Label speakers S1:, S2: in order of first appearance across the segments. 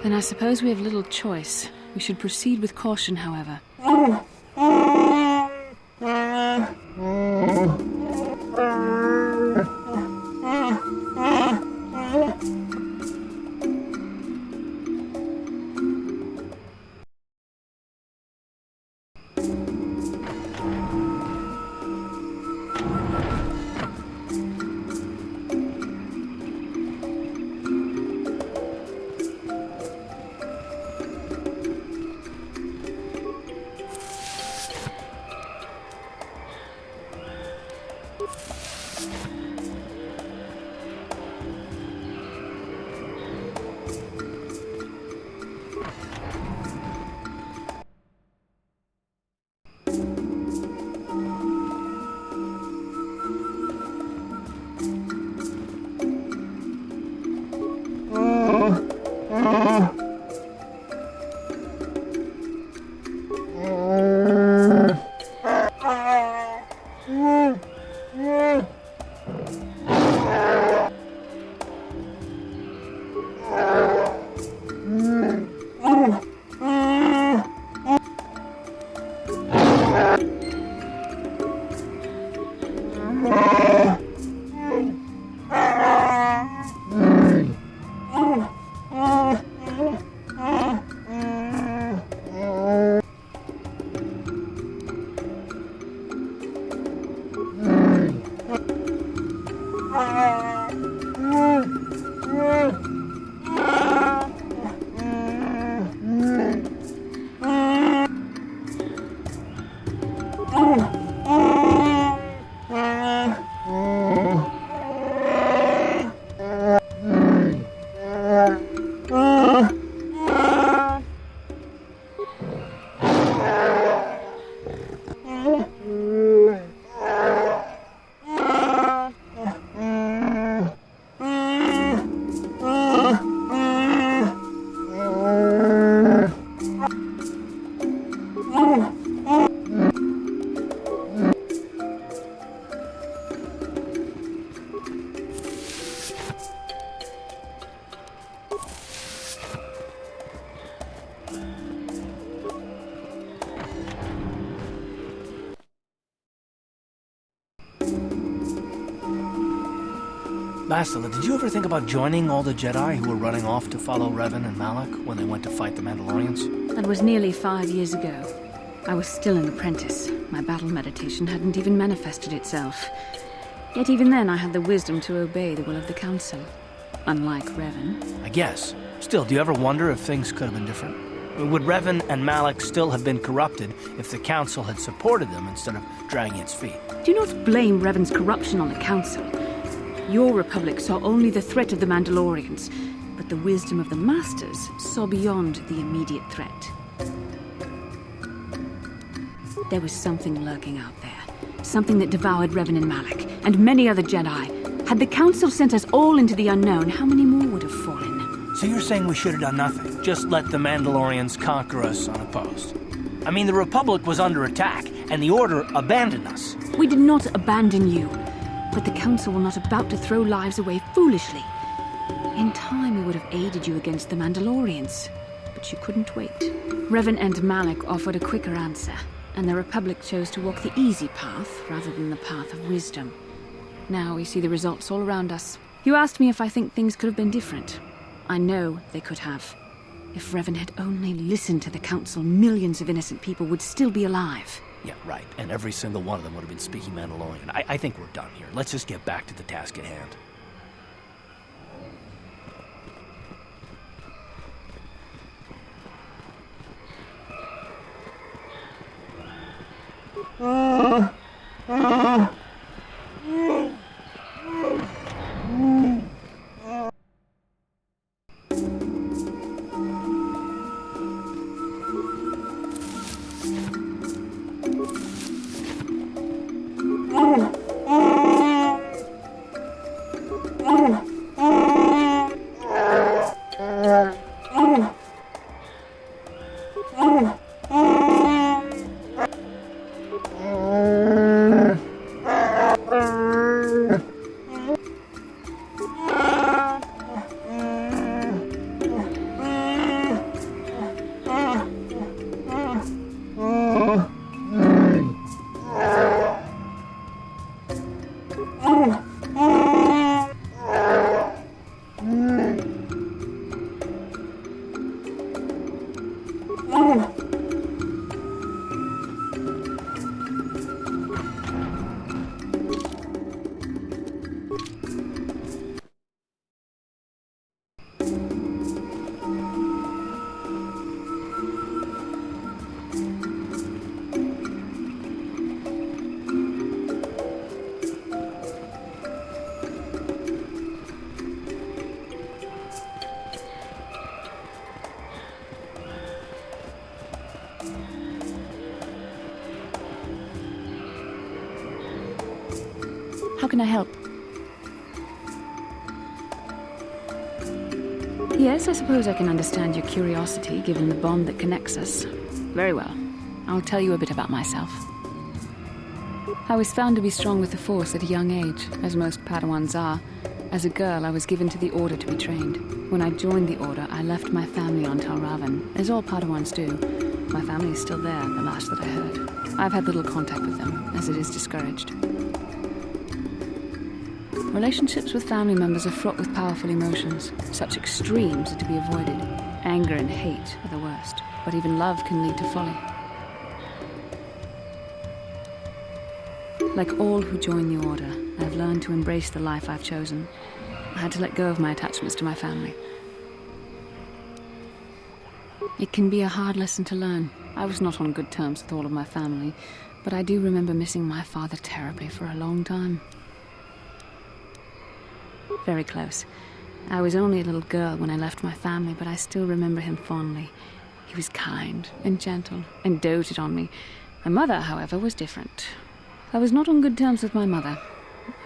S1: Then I suppose we have little choice. We should proceed with caution, however.
S2: Bastila, did you ever think about joining all the Jedi who were running off to follow Revan and Malak when they went to fight the Mandalorians?
S1: That was nearly 5 years ago. I was still an apprentice. My battle meditation hadn't even manifested itself. Yet even then I had the wisdom to obey the will of the Council. Unlike Revan.
S2: I guess. Still, do you ever wonder if things could have been different? Would Revan and Malak still have been corrupted if the Council had supported them instead of dragging its feet?
S1: Do not blame Revan's corruption on the Council. Your Republic saw only the threat of the Mandalorians, but the wisdom of the Masters saw beyond the immediate threat. There was something lurking out there. Something that devoured Revan and Malak, and many other Jedi. Had the Council sent us all into the unknown, how many more would have fallen?
S2: So you're saying we should have done nothing? Just let the Mandalorians conquer us unopposed? I mean, the Republic was under attack, and the Order abandoned us.
S1: We did not abandon you. But the Council were not about to throw lives away foolishly. In time, we would have aided you against the Mandalorians. But you couldn't wait. Revan and Malak offered a quicker answer, and the Republic chose to walk the easy path rather than the path of wisdom. Now we see the results all around us. You asked me if I think things could have been different. I know they could have. If Revan had only listened to the Council, millions of innocent people would still be alive.
S2: Yeah, right. And every single one of them would have been speaking Mandalorian. I think we're done here. Let's just get back to the task at hand.
S1: How can I help? Yes, I suppose I can understand your curiosity, given the bond that connects us. Very well. I'll tell you a bit about myself. I was found to be strong with the Force at a young age, as most Padawans are. As a girl, I was given to the Order to be trained. When I joined the Order, I left my family on Talravan, as all Padawans do. My family is still there, the last that I heard. I've had little contact with them, as it is discouraged. Relationships with family members are fraught with powerful emotions. Such extremes are to be avoided. Anger and hate are the worst, but even love can lead to folly. Like all who join the Order, I've learned to embrace the life I've chosen. I had to let go of my attachments to my family. It can be a hard lesson to learn. I was not on good terms with all of my family, but I do remember missing my father terribly for a long time. Very close. I was only a little girl when I left my family, but I still remember him fondly. He was kind and gentle and doted on me. My mother, however, was different. I was not on good terms with my mother.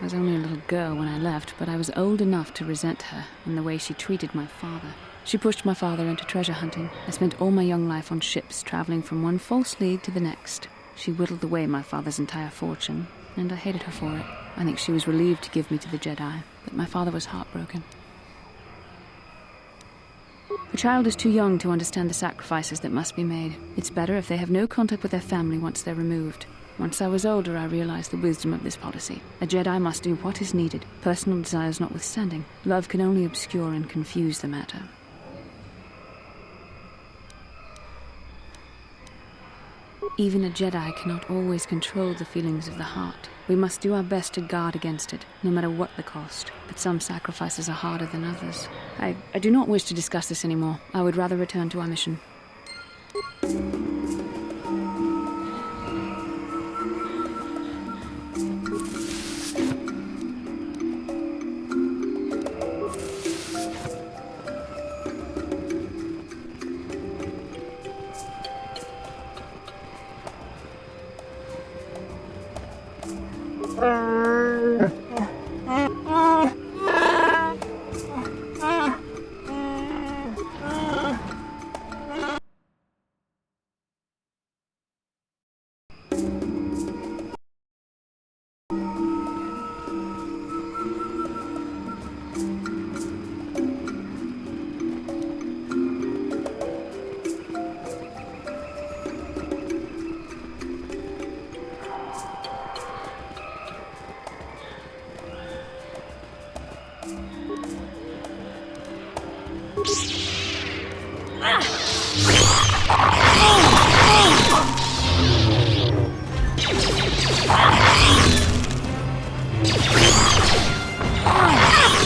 S1: I was only a little girl when I left, but I was old enough to resent her and the way she treated my father. She pushed my father into treasure hunting. I spent all my young life on ships, traveling from one false lead to the next. She whittled away my father's entire fortune, and I hated her for it. I think she was relieved to give me to the Jedi, but my father was heartbroken. A child is too young to understand the sacrifices that must be made. It's better if they have no contact with their family once they're removed. Once I was older, I realized the wisdom of this policy. A Jedi must do what is needed, personal desires notwithstanding. Love can only obscure and confuse the matter. Even a Jedi cannot always control the feelings of the heart. We must do our best to guard against it, no matter what the cost. But some sacrifices are harder than others. I do not wish to discuss this anymore. I would rather return to our mission.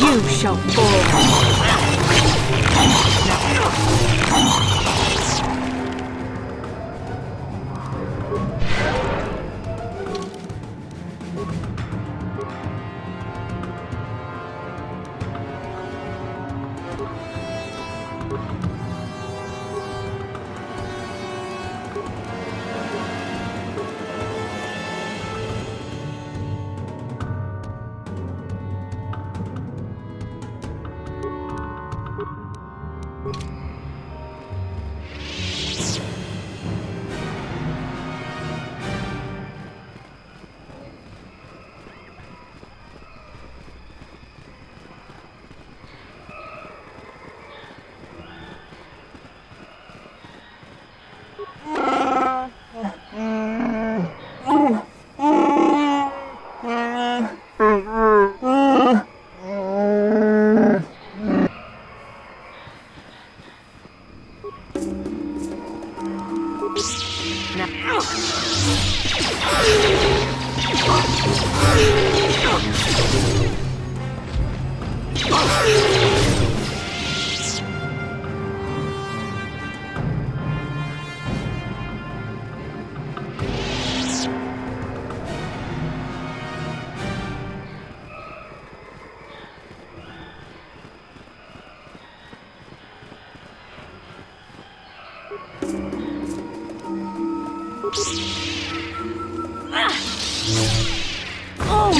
S3: You shall fall.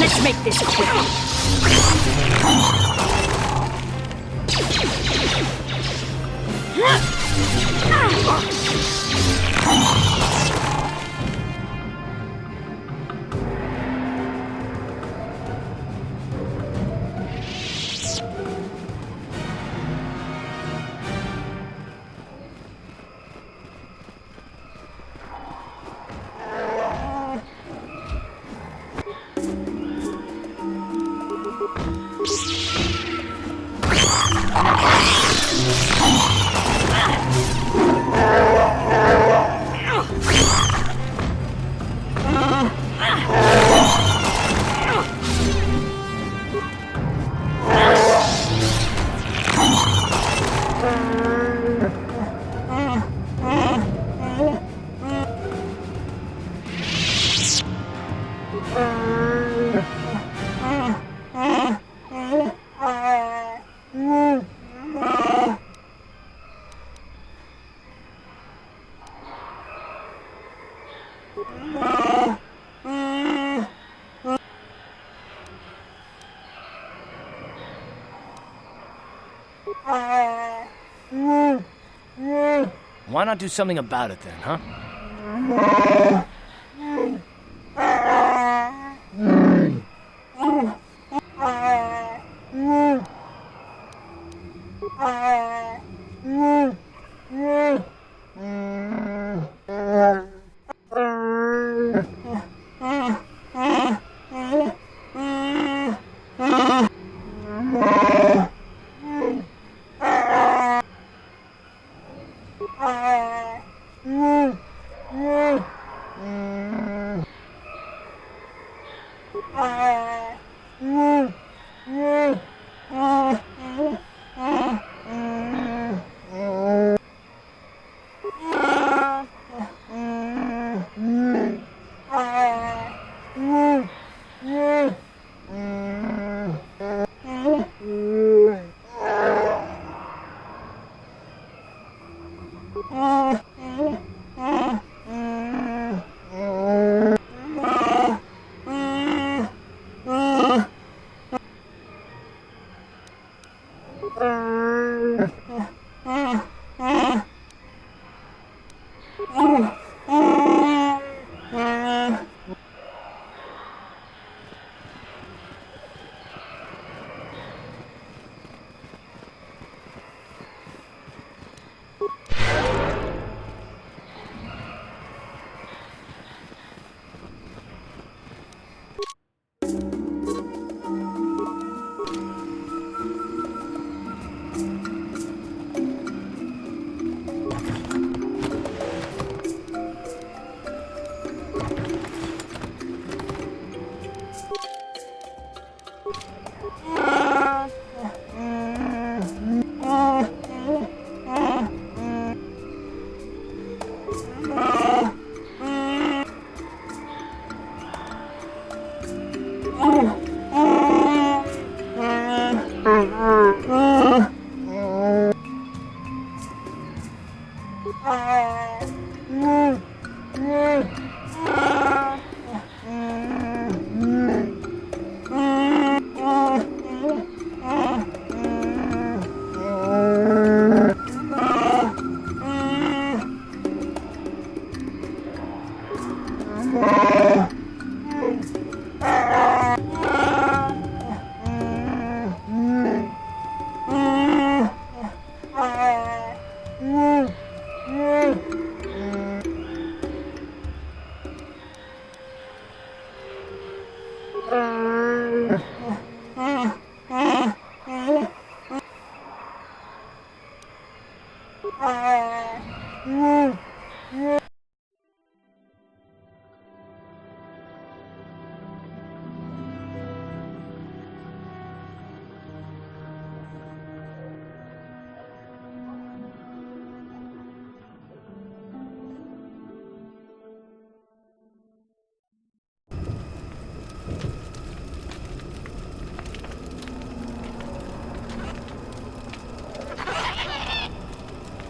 S3: Let's make this quick.
S2: Why not do something about it then, huh?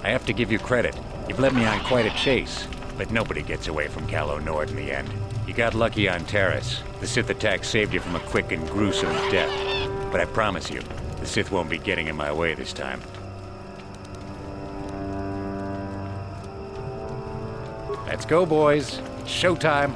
S4: I have to give you credit. You've led me on quite a chase, but nobody gets away from Calo Nord in the end. You got lucky on Terrace. The Sith attack saved you from a quick and gruesome death. But I promise you, the Sith won't be getting in my way this time. Let's go, boys. It's showtime.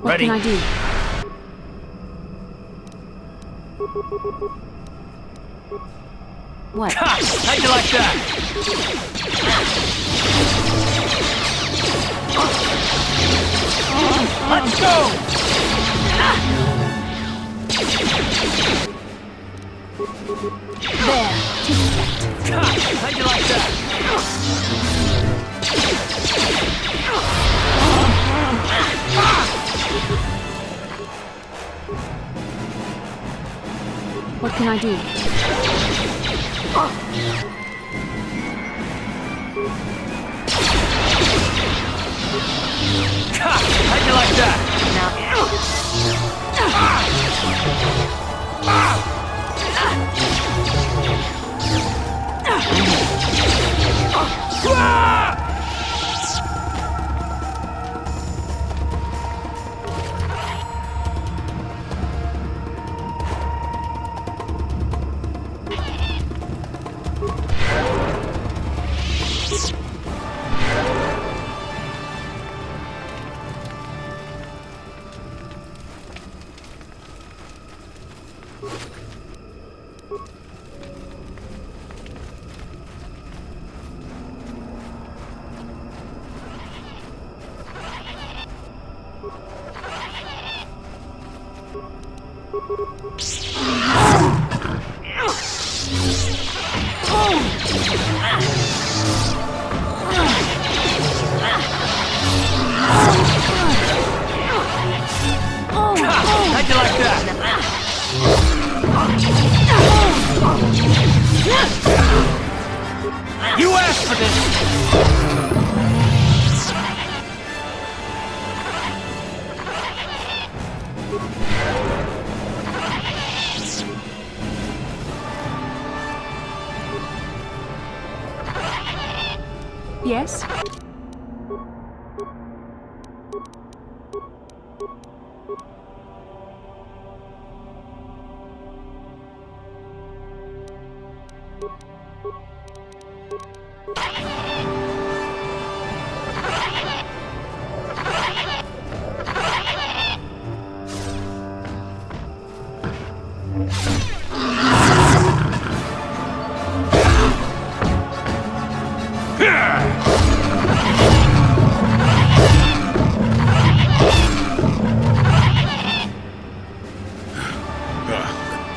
S1: What
S2: Ready.
S1: can I do? What?
S2: Ha! How'd you like that? Let's go!
S1: There.
S2: Ha! How'd you like that?
S1: What can I do?
S2: Ha! How'd you like that? How'd you like that? You asked for this!
S3: Yes?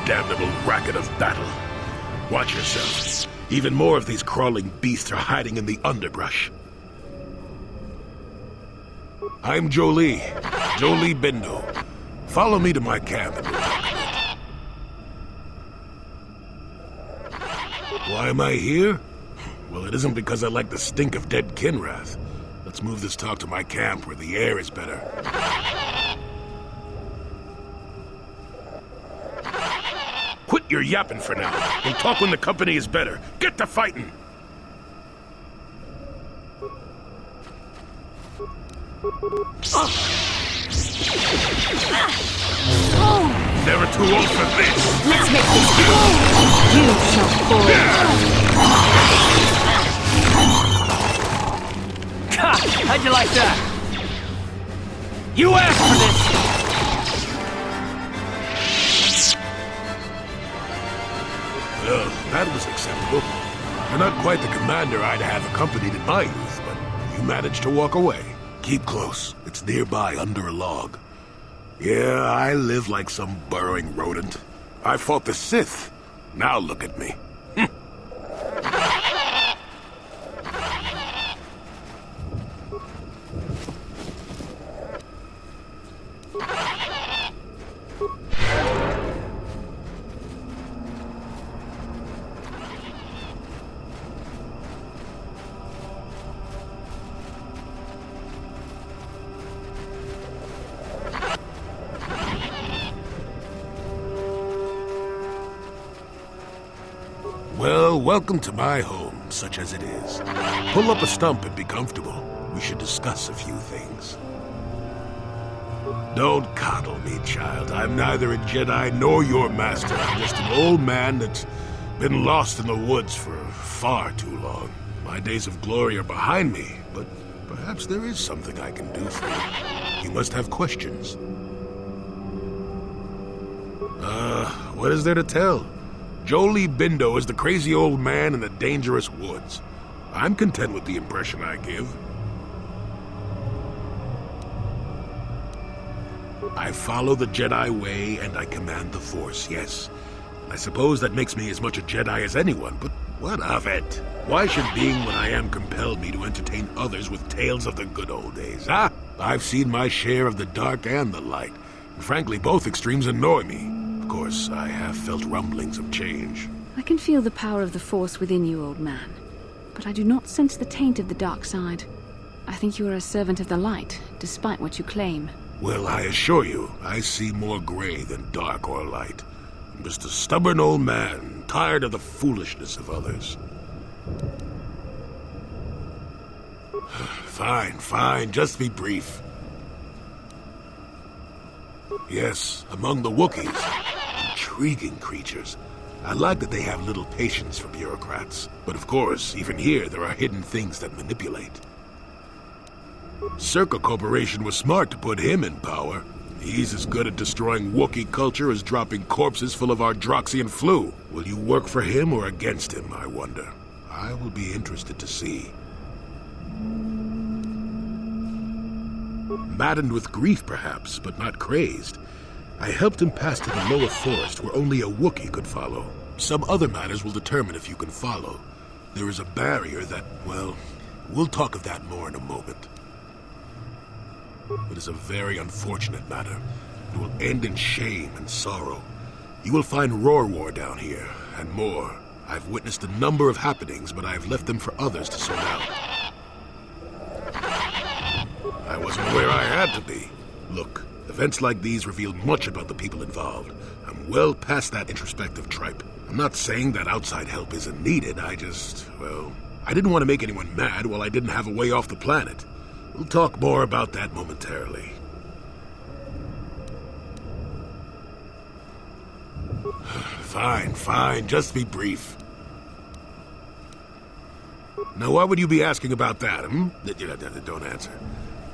S5: Damnable racket of battle. Watch yourself. Even more of these crawling beasts are hiding in the underbrush. I'm Jolie Bindo. Follow me to my camp and we'll talk a bit. Why am I here? Well, it isn't because I like the stink of dead Kinrath. Let's move this talk to my camp where the air is better. Quit your yapping for now. We'll talk when the company is better. Get to fighting! Never too old for this!
S3: Let's make this quick. You shall fall.
S2: How'd you like that? You asked for this!
S5: Well, that was acceptable. You're not quite the commander I'd have accompanied in my youth, but you managed to walk away. Keep close. It's nearby under a log. Yeah, I live like some burrowing rodent. I fought the Sith. Now look at me. Well, welcome to my home, such as it is. Pull up a stump and be comfortable. We should discuss a few things. Don't coddle me, child. I'm neither a Jedi nor your master. I'm just an old man that's been lost in the woods for far too long. My days of glory are behind me, but perhaps there is something I can do for you. You must have questions. What is there to tell? Jolie Bindo is the crazy old man in the dangerous woods. I'm content with the impression I give. I follow the Jedi way and I command the Force, yes. I suppose that makes me as much a Jedi as anyone, but what of it? Why should being what I am compel me to entertain others with tales of the good old days, huh? I've seen my share of the dark and the light, and frankly, both extremes annoy me. Of course, I have felt rumblings of change.
S1: I can feel the power of the Force within you, old man. But I do not sense the taint of the dark side. I think you are a servant of the light, despite what you claim.
S5: Well, I assure you, I see more gray than dark or light. I'm just a stubborn old man, tired of the foolishness of others. Fine, just be brief. Yes, among the Wookiees. Intriguing creatures. I like that they have little patience for bureaucrats. But of course, even here, there are hidden things that manipulate. Circa Corporation was smart to put him in power. He's as good at destroying Wookiee culture as dropping corpses full of Ardroxian flu. Will you work for him or against him, I wonder? I will be interested to see. Maddened with grief, perhaps, but not crazed. I helped him pass to the lower forest where only a Wookiee could follow. Some other matters will determine if you can follow. There is a barrier that, well, we'll talk of that more in a moment. It is a very unfortunate matter. It will end in shame and sorrow. You will find Rwookrrorro down here, and more. I've witnessed a number of happenings, but I've left them for others to sort out. I wasn't where I had to be. Look, events like these reveal much about the people involved. I'm well past that introspective tripe. I'm not saying that outside help isn't needed, I didn't want to make anyone mad while I didn't have a way off the planet. We'll talk more about that momentarily. Fine, just be brief. Now, why would you be asking about that, Don't answer.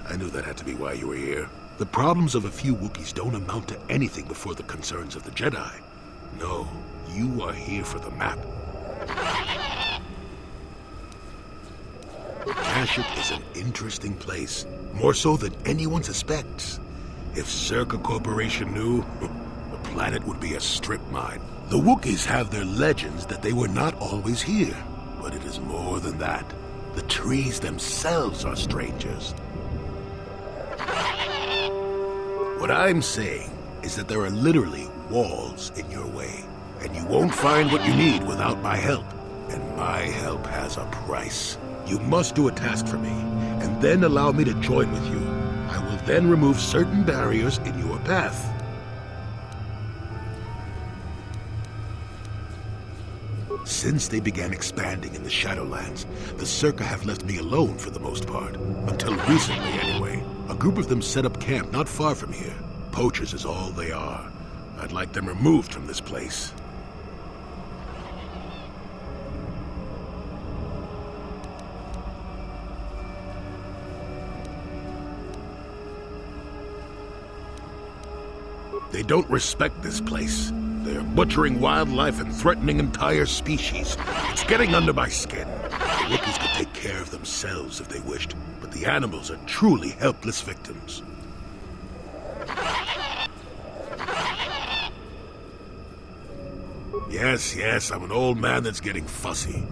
S5: I knew that had to be why you were here. The problems of a few Wookiees don't amount to anything before the concerns of the Jedi. No, you are here for the map. Kashyyyk is an interesting place, more so than anyone suspects. If Circa Corporation knew, the planet would be a strip mine. The Wookiees have their legends that they were not always here, but it is more than that. The trees themselves are strangers. What I'm saying is that there are literally walls in your way, and you won't find what you need without my help. And my help has a price. You must do a task for me, and then allow me to join with you. I will then remove certain barriers in your path. Since they began expanding in the Shadowlands, the Circa have left me alone for the most part. Until recently, anyway. A group of them set up camp not far from here. Poachers is all they are. I'd like them removed from this place. They don't respect this place. They are butchering wildlife and threatening entire species. It's getting under my skin. The Wookiees could take care of themselves if they wished, but the animals are truly helpless victims. Yes, I'm an old man that's getting fussy.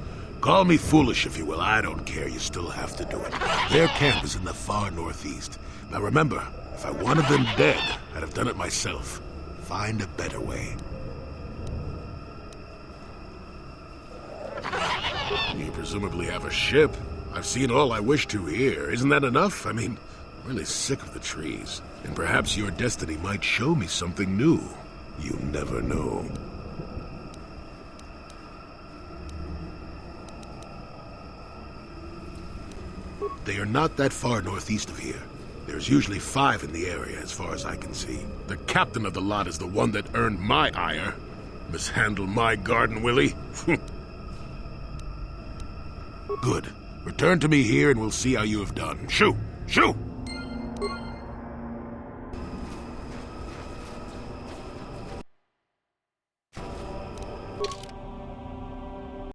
S5: Call me foolish if you will, I don't care, you still have to do it. Their camp is in the far northeast. Now remember, if I wanted them dead, I'd have done it myself. Find a better way. You presumably have a ship. I've seen all I wish to here. Isn't that enough? I mean, I'm really sick of the trees. And perhaps your destiny might show me something new. You never know. They are not that far northeast of here. There's usually 5 in the area, as far as I can see. The captain of the lot is the one that earned my ire. Mishandle my garden, Willie? Good. Return to me here and we'll see how you have done. Shoo! Shoo!